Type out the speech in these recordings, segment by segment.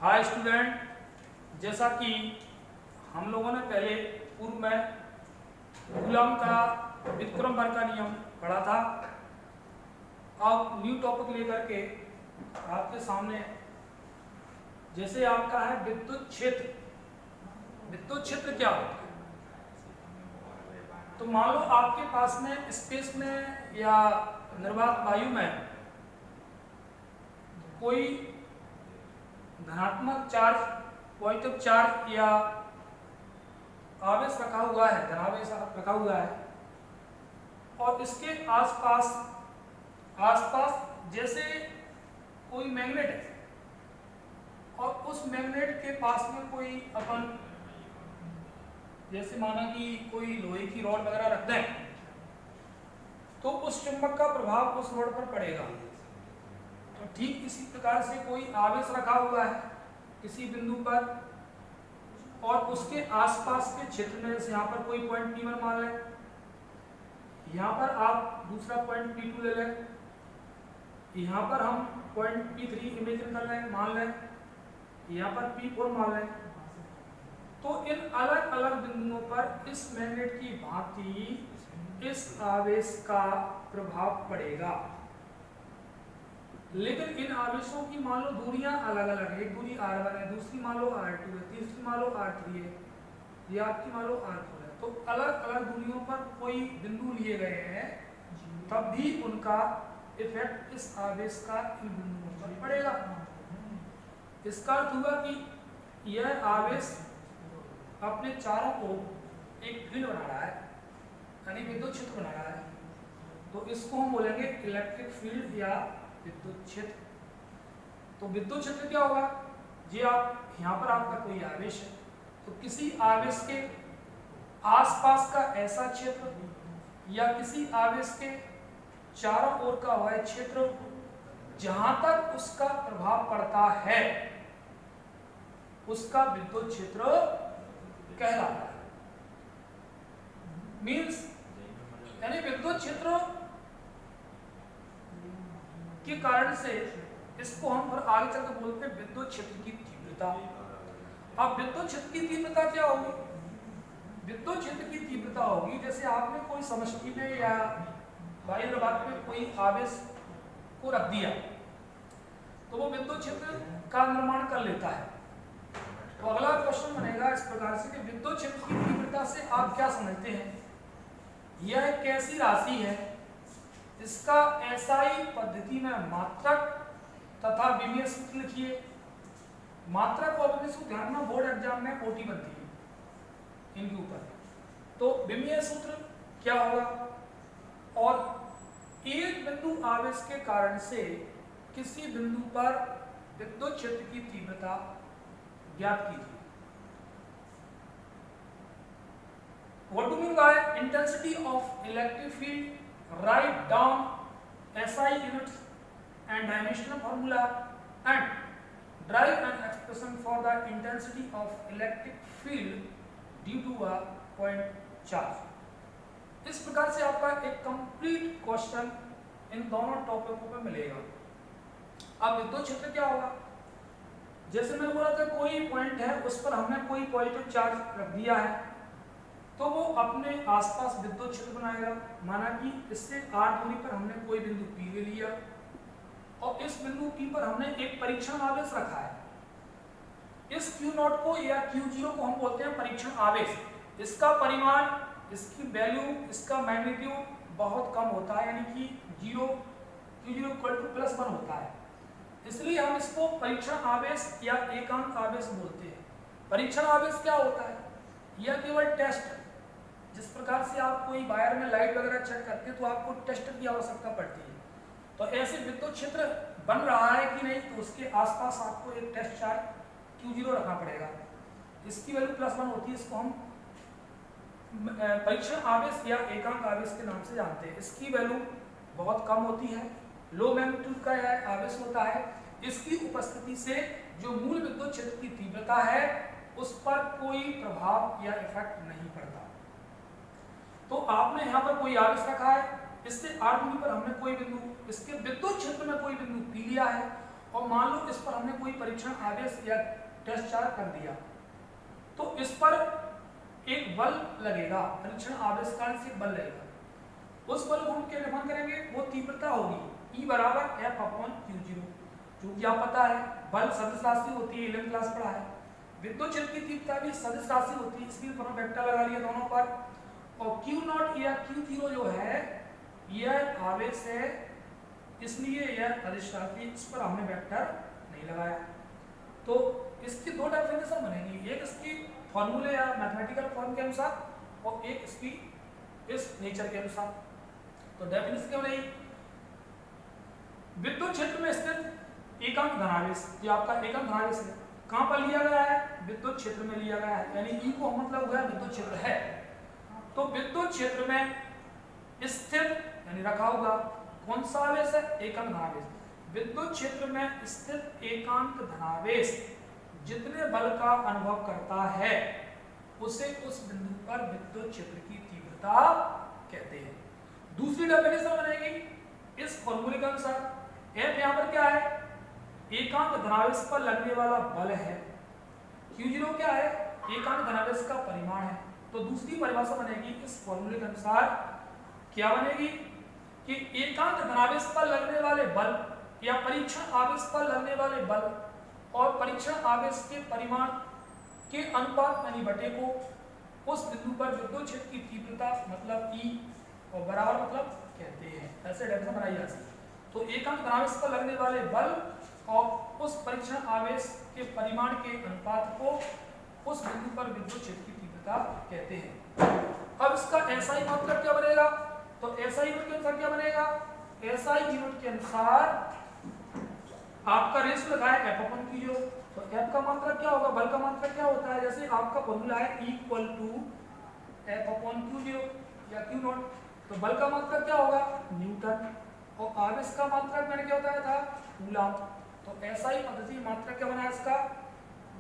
Hi student, जैसा कि हम लोगों ने पहले पूर्व में कूलम का व्युत्क्रमण का नियम पढ़ा था। अब न्यू टॉपिक लेकर के आपके सामने जैसे आपका है विद्युत क्षेत्र। विद्युत क्षेत्र क्या होता है? तो मान लो आपके पास में स्पेस में या निर्वात वायु में कोई धनात्मक चार्ज, पॉजिटिव चार्ज या आवेश रखा हुआ है, धनावेश रखा हुआ है, और इसके आसपास जैसे कोई मैग्नेट है और उस मैग्नेट के पास में कोई अपन जैसे माना कि कोई लोहे की रॉड वगैरह रख दें, तो उस चुंबक का प्रभाव उस रॉड पर पड़ेगा। तो ठीक इसी प्रकार से कोई आवेश रखा हुआ है किसी बिंदु पर और उसके आसपास के क्षेत्र में, जैसे यहाँ पर कोई पॉइंट P1 मान लें, यहाँ पर आप दूसरा पॉइंट P2 ले लें, यहाँ पर हम पॉइंट P3 इमेजिन कर लें, मान लें, यहाँ पर P4 मान लें। तो इन अलग अलग बिंदुओं पर इस मैग्नेट की भांति इस आवेश का प्रभाव पड़ेगा। लेकिन इन आवेशों की मान लो दूरियां अलग अलग है। एक दूरी R1 है, दूसरी मान लो R2 है, तीसरी मान लो R3 है, या आपकी मान लो R4 है। तो अलग अलग दूरियों पर कोई बिंदु लिए गए हैं, तब भी उनका इफेक्ट इस आवेश का इन बिंदुओं पर पड़ेगा। इसका अर्थ हुआ कि यह आवेश अपने चारों ओर एक फील्ड बना रहा है, यानी विद्युत क्षेत्र बना रहा है। तो इसको हम बोलेंगे इलेक्ट्रिक फील्ड या विद्युत क्षेत्र। तो विद्युत क्षेत्र क्या होगा? जी, आप यहाँ पर आपका कोई आवेश है, तो किसी आवेश के आसपास का ऐसा क्षेत्र या किसी आवेश के चारों ओर का वह क्षेत्र जहां तक उसका प्रभाव पड़ता है, उसका विद्युत क्षेत्र कहलाता है। मीन्स यानी विद्युत क्षेत्र के कारण से इसको हम फिर आगे चलकर बोलते हैं विद्युत क्षेत्र की तीव्रता। अब विद्युत क्षेत्र की तीव्रता क्या होगी? विद्युत क्षेत्र की तीव्रता होगी, जैसे आपने कोई समष्टि में या बाह्य निर्वात में कोई आवेश को रख दिया, तो वो विद्युत क्षेत्र का निर्माण कर लेता है। तो अगला क्वेश्चन बनेगा इस प्रकार से कि विद्युत क्षेत्र की तीव्रता से आप क्या समझते हैं? यह एक कैसी राशि है? इसका एसआई पद्धति में मात्रक तथा विमीय सूत्र लिखिए। मात्रक और विमीय सूत्र ध्यान में बोर्ड एग्जाम में ओटी बनती है इनके ऊपर। तो विमीय सूत्र क्या होगा? और एक बिंदु आवेश के कारण से किसी बिंदु पर विद्युत क्षेत्र की तीव्रता ज्ञात कीजिए। What do you mean by intensity of electric field? Write down SI units and dimensional formula and derive an expression for the intensity of electric field due to a point charge. इस प्रकार से आपका एक complete question in दोनों टॉपिकों पे मिलेगा। अब विद्युत क्षेत्र क्या होगा? जैसे मैंने बोला था, कोई पॉइंट है, उस पर हमने कोई पॉजिटिव चार्ज रख दिया है, तो वो अपने आसपास विद्युत क्षेत्र बनाएगा। माना कि इससे r दूरी पर हमने कोई बिंदु P ले लिया और इस बिंदु P पर हमने एक परीक्षण आवेश रखा है। इस Q0 को या Q0 को हम बोलते हैं परीक्षण आवेश। इसका परिमाण, इसकी वैल्यू, इसका मैग्नीट्यूड बहुत कम होता है, यानी कि Q0 +1 होता है। इसलिए हम इसको परीक्षण आवेश या एकांक आवेश बोलते हैं। परीक्षण आवेश क्या होता है? यह केवल टेस्ट है। जिस प्रकार से आप कोई वायर में लाइट वगैरह चेक करते हैं तो आपको टेस्ट की आवश्यकता पड़ती है। तो ऐसे विद्युत क्षेत्र बन रहा है कि नहीं, तो उसके आसपास आपको एक टेस्ट चार्ज Q0 रखना पड़ेगा। इसकी वैल्यू +1 होती है। इसको हम परीक्षण आवेश या एकांक आवेश के नाम से जानते हैं। इसकी वैल्यू बहुत कम होती है, लो मैग्नीट्यूड का यह आवेश होता है। इसकी उपस्थिति से जो मूल विद्युत क्षेत्र की तीव्रता है उस पर कोई प्रभाव या इफेक्ट नहीं पड़ता। तो आपने यहाँ पर कोई आवेश रखा है, इससे r दूरी पर हमने कोई बिंदु, इसके विद्युत क्षेत्र में कोई बिंदु P लिया है और मान लो इस पर हमने कोई परीक्षण आवेश या टेस्ट चार्ज कर दिया, तो इस पर एक बल लगेगा, परीक्षण आवेश कारण से बल लगेगा। उस बल को हम क्या डिफाइन करेंगे, वो तीव्रता होगी E बराबर F/Q0, जो कि आप पता है बल सदिश राशि होती है, 11वीं क्लास पढ़ा है। विद्युत क्षेत्र की तीव्रता भी सदिश राशि होती है, इसलिए दोनों वेक्टर लगा लिए दोनों पर। और Q0 या Q0 जो है यह आवेश है, इसलिए यह सदिश राशि, इस पर हमने वेक्टर नहीं लगाया। तो इसकी दो डेफिनेशन बनेगी, एक इसकी फॉर्मूले या मैथमेटिकल फॉर्म के अनुसार और एक इसकी इस नेचर के अनुसार। तो डेफिनेशन क्या बनेगी, विद्युत क्षेत्र में स्थित एकांक धनावेश, जो आपका एकांक धनावेश है, कहां पर लिया गया है, विद्युत क्षेत्र में लिया गया है, यानी ई को मतलब हुआ विद्युत क्षेत्र है। तो विद्युत क्षेत्र में स्थित यानी रखा होगा कौन सा आवेश है, एकांक धनावेश। विद्युत क्षेत्र में स्थित एकांक धनावेश जितने बल का अनुभव करता है उसे उस बिंदु पर विद्युत क्षेत्र की तीव्रता कहते हैं। दूसरी डेफिनेशन बनेगी इस फॉर्मूले के अनुसार। F यहाँ पर क्या है, एकांक धनावेश पर लगने वाला बल है, Q0 क्या है, एकांक धनावेश का परिमाण है। तो दूसरी परिभाषा बनेगी इस फॉर्मूले के अनुसार, क्या बनेगी कि एकांक धनावेश पर लगने वाले बल या परीक्षण आवेश पर लगने वाले बल और परीक्षण आवेश के परिमाण के अनुपात यानी बटे को उस बिंदु पर विद्युत क्षेत्र की तीव्रता मतलब E और बराबर मतलब कहते हैं। ऐसे डेफिनेशन बनाई जाती है। तो एकांक धनावेश पर लगने वाले बल और उस परीक्षण आवेश के परिमाण के अनुपात को उस बिंदु पर विद्युत क्षेत्र की तीव्रता कहते हैं। अब इसका SI मात्रक क्या बनेगा, तो SI यूनिट के अनुसार क्या बनेगा, SI यूनिट के अनुसार आपका रेशियो लगा है F/Q0। तो F का मात्रक क्या होगा, बल का मात्रक क्या होता है, जैसे आपका फॉर्मूला है E F/Q0 या Q0, तो बल का मात्रक क्या होगा, न्यूटन, और आवेश का मात्रक मैंने क्या बताया था, कूलम। तो SI पद्धति मात्रक क्या बना इसका,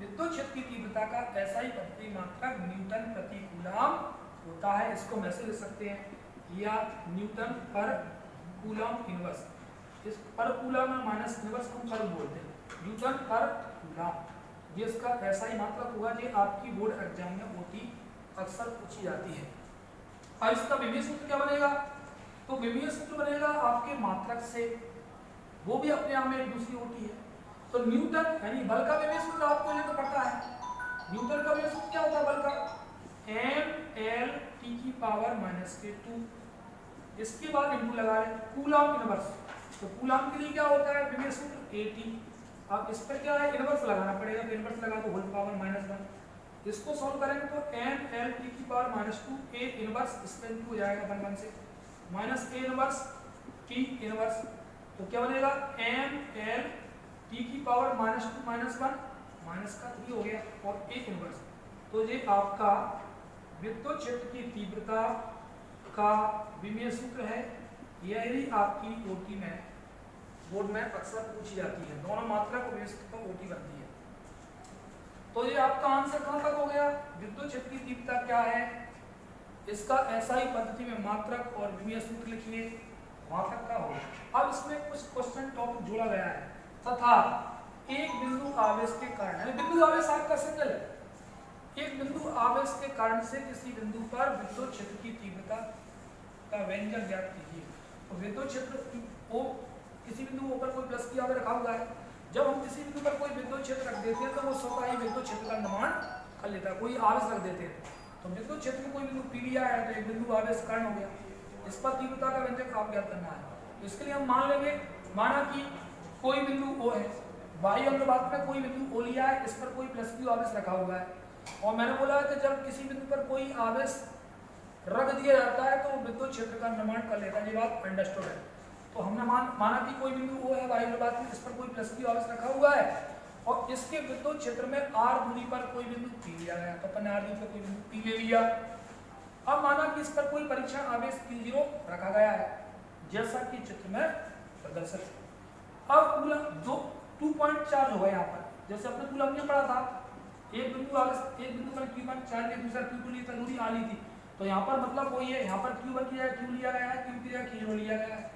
विद्युत क्षेत्र की तीव्रता का SI पद्धति मात्रक न्यूटन प्रति कूलम होता है। इसको हम ऐसे लिख सकते हैं, या न्यूटन पर कूलम इनवर्स, इस पर कूलम में माइनस इनवर्स को पर बोलते हैं, न्यूटन पर कूलम। ये इसका SI मात्रक होगा, जो आपकी बोर्ड एग्जाम में होती अक्सर पूछी जाती है। अब इसका विमीय सूत्र क्या बनेगा, तो विमीय सूत्र बनेगा आपके मात्रक से, वो भी अपने आप में एक दूसरी होती है। तो न्यूटन यानी बल का विमीय सूत्र आपको ये तो पता है, न्यूटन का विमीय सूत्र क्या होता है बल का, mL/10⁻²। इसके बाद इंटू लगा लें कूलम इनवर्स, तो कूलम के लिए क्या होता है विमीय सूत्र AT। अब इस पर क्या है, इनवर्स लगाना पड़ेगा, तो इनवर्स लगा दो (−1). इसको सॉल्व करेंगे तो mL/10⁻², A इनवर्स इसमें इंटू हो जाएगा 1 से, minus A inverse T inverse, तो क्या बनेगा mL/10⁻²-1 माइनस का 3 हो गया, और A इनवर्स। तो ये आपका विद्युत क्षेत्र की तीव्रता का विमीय सूत्र है। यही आपकी OT में बोर्ड में अक्सर पूछी जाती है, दोनों मात्रक और विमीय सूत्र पर OT बनती है। तो ये आपका आंसर कहां तक हो गया, विद्युत क्षेत्र की तीव्रता क्या है, इसका SI पद्धति में मात्रक और विमीय सूत्र लिखिए, वहां तक का होगा। अब इसमें कुछ क्वेश्चन टॉपिक जोड़ा गया है, तथा एक बिंदु आवेश के कारण, बिंदु आवेश आपका सिंगल है, एक बिंदु आवेश के कारण से किसी बिंदु पर विद्युत क्षेत्र की तीव्रता का व्यंजक ज्ञात कीजिए। तो विद्युत क्षेत्र वो किसी बिंदु पर कोई प्लस की आवेश रखा हुआ है, जब हम किसी बिंदु पर कोई विद्युत क्षेत्र रख देते हैं तो वो स्वतः ही विद्युत क्षेत्र का निर्माण कर लेता है। कोई आवेश रख देते हैं तो विद्युत क्षेत्र में कोई बिंदु P लिया है तो एक बिंदु आवेश कारण हो गया, इस पर तीव्रता का व्यंजक आप ज्ञात करना है। तो इसके लिए हम मान लेंगे, माना कि कोई बिंदु O है, बाह्य अनुपात में कोई बिंदु O लिया है, इस पर कोई प्लस Q आवेश रखा हुआ है, और मैंने बोला कि जब किसी बिंदु पर कोई आवेश रख दिया जाता है तो विद्युत क्षेत्र का निर्माण कर लेता है। ये बात अंडरस्टूड है। तो हमने माना कि कोई बिंदु O है बाह्य अनुपात में, इस पर कोई प्लस Q आवेश रखा हुआ है, और इसके विद्युत क्षेत्र में R दूरी पर कोई बिंदु P लिया गया, तो अपन ने R दूरी पर कोई बिंदु P ले लिया। अब माना कि इस पर कोई परीक्षण आवेश Q0 रखा गया है, जैसा कि चित्र में प्रदर्शित है। अब कूलम 2.4 होगा यहाँ पर, जैसे अपने कूलम में पढ़ा था, एक बिंदु आवेश, एक बिंदु पर Q1 चार्ज है, दूसरा Q2 ली दूरी आ ली थी, तो यहाँ पर मतलब वही है, यहाँ पर Q1 की जगह Q लिया गया है, Q की जगह Q0 लिया गया है।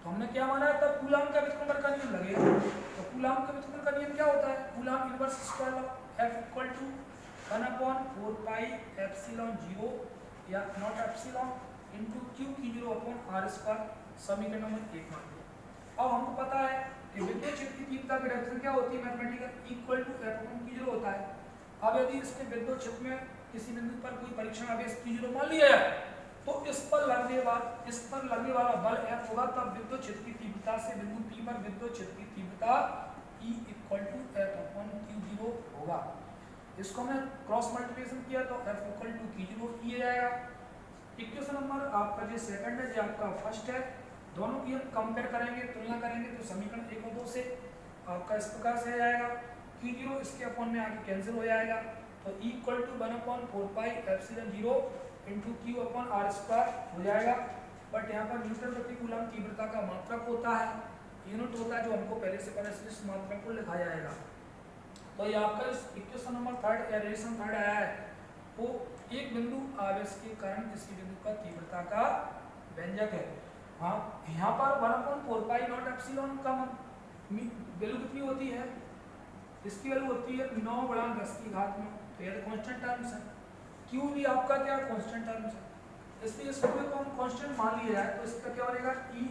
तो हमने क्या माना है, तब कूलाम का व्युत्क्रमण का नियम लगेगा। तो कूलाम का व्युत्क्रमण का नियम क्या होता है, Coulomb inverse square of F equal to 1/4 pi epsilon 0 या not epsilon into Q Q0 upon R square, समीकरण नंबर 1 मान लिया। अब हमको पता है कि विद्युत क्षेत्र की तीव्रता की डायरेक्शन क्या होती है, mathematical equal to F upon Q0 होता है। अब यदि इसके विद्युत क्षेत्र में किसी बिंदु पर कोई परीक्षण आवेश Q0 मान लिया जाए, तो इस पर लगने वाला बल F होगा, तब विद्युत क्षेत्र की तीव्रता से बिंदु P पर विद्युत क्षेत्र की तीव्रता E equal to F upon Q0 होगा। इसको हमने क्रॉस मल्टीप्लिकेशन किया तो F equal to Q0 E आ जाएगा। इक्वेशन नंबर आपका जो सेकंड है, जो आपका फर्स्ट है, दोनों की हम कंपेयर करेंगे, तुलना करेंगे, तो समीकरण 1 और 2 से आपका इस प्रकार से आ जाएगा, Q0 इसके अपॉन में आगे कैंसिल हो जाएगा, तो E equal to 1/4 pi epsilon 0 into Q upon R square हो जाएगा। बट यहाँ पर न्यूटन प्रति कूलम तीव्रता का मात्रक होता है, यूनिट होता है, जो हमको पहले से पता है, इस मात्रक को लिखा जाएगा। तो ये आपका इस इक्वेशन नंबर थर्ड या रिलेशन थर्ड आया है, वो एक बिंदु आवेश के कारण किसी बिंदु का तीव्रता का व्यंजक है। हाँ, यहाँ पर 1/4 पाई नॉट एप्सिलॉन का वैल्यू कितनी होती है, इसकी वैल्यू होती है 9/10⁻⁹, तो ये कांस्टेंट टर्म्स है। Q भी आपका क्या कांस्टेंट टर्म्स है, इसलिए इसको को हम कांस्टेंट मान लिया जाए, तो इसका क्या बनेगा, E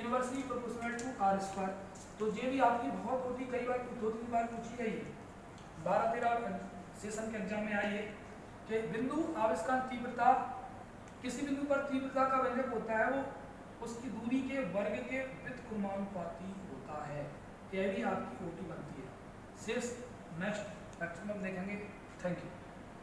inversely proportional to R square. तो ये भी आपकी बहुत होती, कई बार 2-3 बार पूछी गई है, 12-13 सेशन के एग्जाम में आई है कि बिंदु आवेशकांत तीव्रता, किसी बिंदु पर तीव्रता का व्यंजक होता है, वो उसकी दूरी के वर्ग के व्युत्क्रमानुपाती होता है। यह भी आपकी ओटी बनती है। शेष नेक्स्ट लेक्चर में देखेंगे। Thank you.